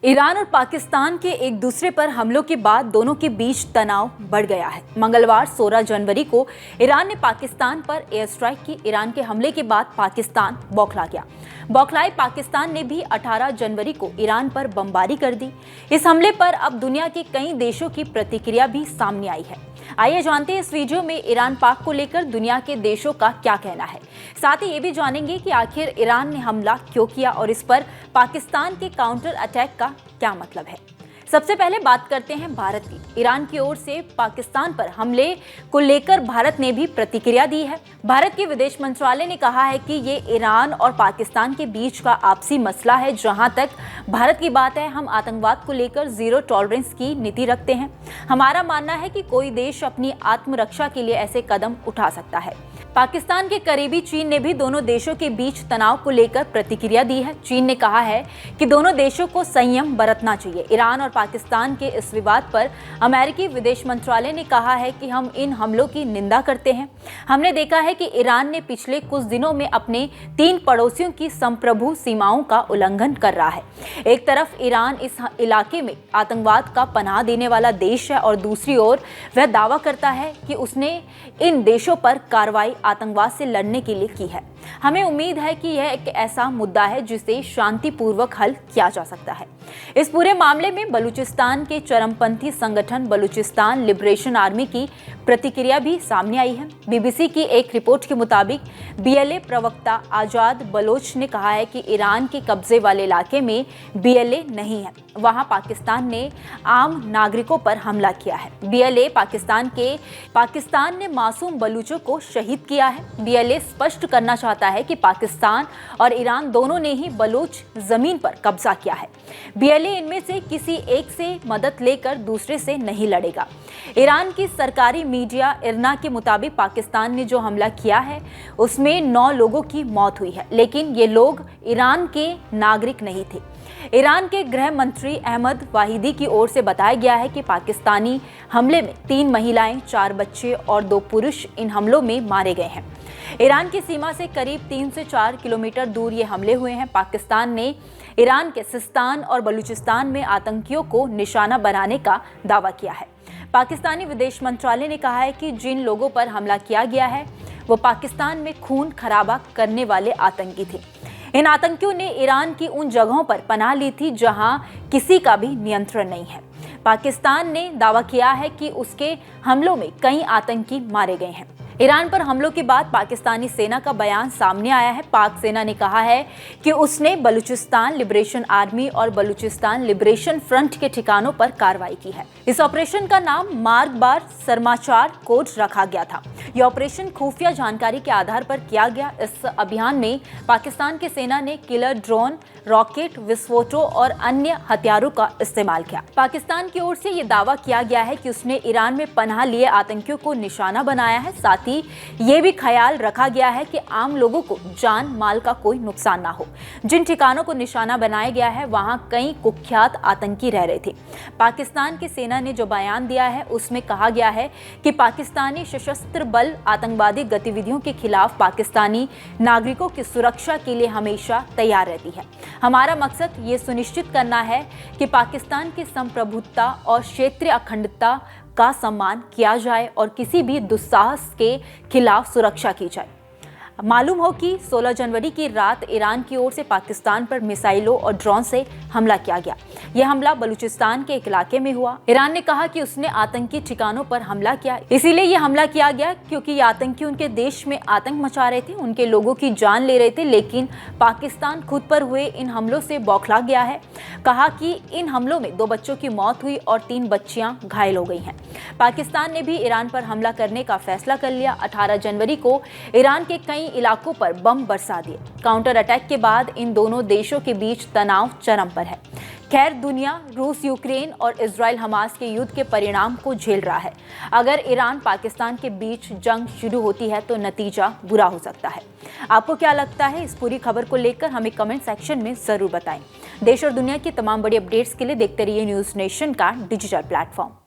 Iran और पाकिस्तान के एक दूसरे पर हमलों के बाद दोनों के बीच तनाव बढ़ गया है। मंगलवार 16 जनवरी को ईरान ने पाकिस्तान पर एयर स्ट्राइक की। ईरान के हमले के बाद पाकिस्तान बौखला गया। बौखलाए पाकिस्तान ने भी 18 जनवरी को ईरान पर बमबारी कर दी। इस हमले पर अब दुनिया के कई देशों की प्रतिक्रिया भी सामने आई है। आइए जानते हैं इस वीडियो में ईरान पाक को लेकर दुनिया के देशों का क्या कहना है। साथ ही ये भी जानेंगे कि आखिर ईरान ने हमला क्यों किया और इस पर पाकिस्तान के काउंटर अटैक का क्या मतलब है। सबसे पहले बात करते हैं भारत की। ईरान की ओर से पाकिस्तान पर हमले को लेकर भारत ने भी प्रतिक्रिया दी है। भारत के विदेश मंत्रालय ने कहा है कि ये ईरान और पाकिस्तान के बीच का आपसी मसला है। जहां तक भारत की बात है, हम आतंकवाद को लेकर जीरो टॉलरेंस की नीति रखते हैं। हमारा मानना है कि कोई देश अपनी आत्मरक्षा के लिए ऐसे कदम उठा सकता है। पाकिस्तान के करीबी चीन ने भी दोनों देशों के बीच तनाव को लेकर प्रतिक्रिया दी है। चीन ने कहा है कि दोनों देशों को संयम बरतना चाहिए। ईरान और पाकिस्तान के इस विवाद पर अमेरिकी विदेश मंत्रालय ने कहा है कि हम इन हमलों की निंदा करते हैं। हमने देखा है कि ईरान ने पिछले कुछ दिनों में अपने 3 पड़ोसियों की संप्रभु सीमाओं का उल्लंघन कर रहा है। एक तरफ ईरान इस इलाके में आतंकवाद का पनाह देने वाला देश है और दूसरी ओर वह दावा करता है कि उसने इन देशों पर कार्रवाई आतंकवाद से लड़ने के लिए की है। हमें उम्मीद है कि यह एक ऐसा मुद्दा है जिसे शांतिपूर्वक हल किया जा सकता है। इस पूरे मामले में बलूचिस्तान के चरमपंथी संगठन बलूचिस्तान लिबरेशन आर्मी की प्रतिक्रिया भी सामने आई है। बीबीसी की एक रिपोर्ट के मुताबिक बीएलए प्रवक्ता आजाद बलोच ने कहा है कि ईरान के कब्जे वाले इलाके में बीएलए नहीं है, वहां पाकिस्तान ने आम नागरिकों पर हमला किया है। बीएलए पाकिस्तान ने मासूम बलूचों को शहीद किया है। बीएलए स्पष्ट करना चाहता है कि पाकिस्तान और ईरान दोनों ने ही बलूच जमीन पर कब्जा किया है। बीएलए इनमें से किसी एक से मदद लेकर दूसरे से नहीं लड़ेगा। ईरान की सरकारी मीडिया इरना के मुताबिक पाकिस्तान ने जो हमला किया है उसमें 9 लोगों की मौत हुई है, लेकिन ये लोग ईरान के नागरिक नहीं थे। ईरान के गृह मंत्री अहमद वाहिदी की ओर से बताया गया है कि पाकिस्तानी हमले में 3 महिलाएं, 4 बच्चे और 2 पुरुष इन हमलों में मारे गए हैं। ईरान की सीमा से करीब 3 से 4 किलोमीटर दूर ये हमले हुए हैं। पाकिस्तान ने ईरान के सिस्तान और बलूचिस्तान में आतंकियों को निशाना बनाने का दावा किया है। पाकिस्तानी विदेश मंत्रालय ने कहा है कि जिन लोगों पर हमला किया गया है वो पाकिस्तान में खून खराबा करने वाले आतंकी थे। इन आतंकियों ने ईरान की उन जगहों पर पनाह ली थी जहां किसी का भी नियंत्रण नहीं है। पाकिस्तान ने दावा किया है कि उसके हमलों में कई आतंकी मारे गए हैं। ईरान पर हमलों के बाद पाकिस्तानी सेना का बयान सामने आया है। पाक सेना ने कहा है कि उसने बलूचिस्तान लिबरेशन आर्मी और बलूचिस्तान लिबरेशन फ्रंट के ठिकानों पर कार्रवाई की है। इस ऑपरेशन का नाम मार्गबार समाचार कोड रखा गया था। यह ऑपरेशन खुफिया जानकारी के आधार पर किया गया। इस अभियान में पाकिस्तान की सेना ने किलर ड्रोन, रॉकेट, विस्फोटों और अन्य हथियारों का इस्तेमाल किया। पाकिस्तान की ओर से यह दावा किया गया है कि उसने ईरान में पनाह लिए आतंकियों को निशाना बनाया है। साथ ही ये भी ख्याल रखा गया है कि आम लोगों को जान माल का कोई नुकसान ना हो। जिन ठिकानों को निशाना बनाया गया है वहां कई कुख्यात आतंकी रह रहे थे। पाकिस्तान की सेना ने जो बयान दिया है उसमें कहा गया है कि पाकिस्तानी सशस्त्र बल आतंकवादी गतिविधियों के खिलाफ पाकिस्तानी नागरिकों की सुरक्षा के लिए हमेशा तैयार रहती है। हमारा मकसद ये सुनिश्चित करना है कि पाकिस्तान की संप्रभुता और क्षेत्रीय अखंडता का सम्मान किया जाए और किसी भी दुस्साहस के खिलाफ सुरक्षा की जाए। मालूम हो कि 16 जनवरी की रात ईरान की ओर से पाकिस्तान पर मिसाइलों और ड्रोन से हमला किया गया। यह हमला बलूचिस्तान के एक इलाके में हुआ। ईरान ने कहा कि उसने आतंकी ठिकानों पर हमला किया, इसीलिए यह हमला किया गया क्योंकि ये आतंकी उनके देश में आतंक मचा रहे थे, उनके लोगों की जान ले रहे थे। लेकिन पाकिस्तान खुद पर हुए इन हमलों से बौखला गया है। कहा कि इन हमलों में 2 बच्चों की मौत हुई और 3 बच्चियां घायल हो गई हैं। पाकिस्तान ने भी ईरान पर हमला करने का फैसला कर लिया। 18 जनवरी को ईरान के कई इलाकों पर बम बरसा दिए। काउंटर अटैक के बाद इन दोनों देशों के बीच तनाव चरम पर है। खैर, दुनिया रूस, यूक्रेन और इजराइल हमास के युद्ध के परिणाम को झेल रहा है। अगर ईरान पाकिस्तान के बीच जंग शुरू होती है तो नतीजा बुरा हो सकता है। आपको क्या लगता है इस पूरी खबर को लेकर हमें कमेंट सेक्शन में जरूर बताएं। देश और दुनिया की तमाम बड़ी अपडेट्स के लिए देखते रहिए न्यूज़ नेशन का डिजिटल प्लेटफॉर्म।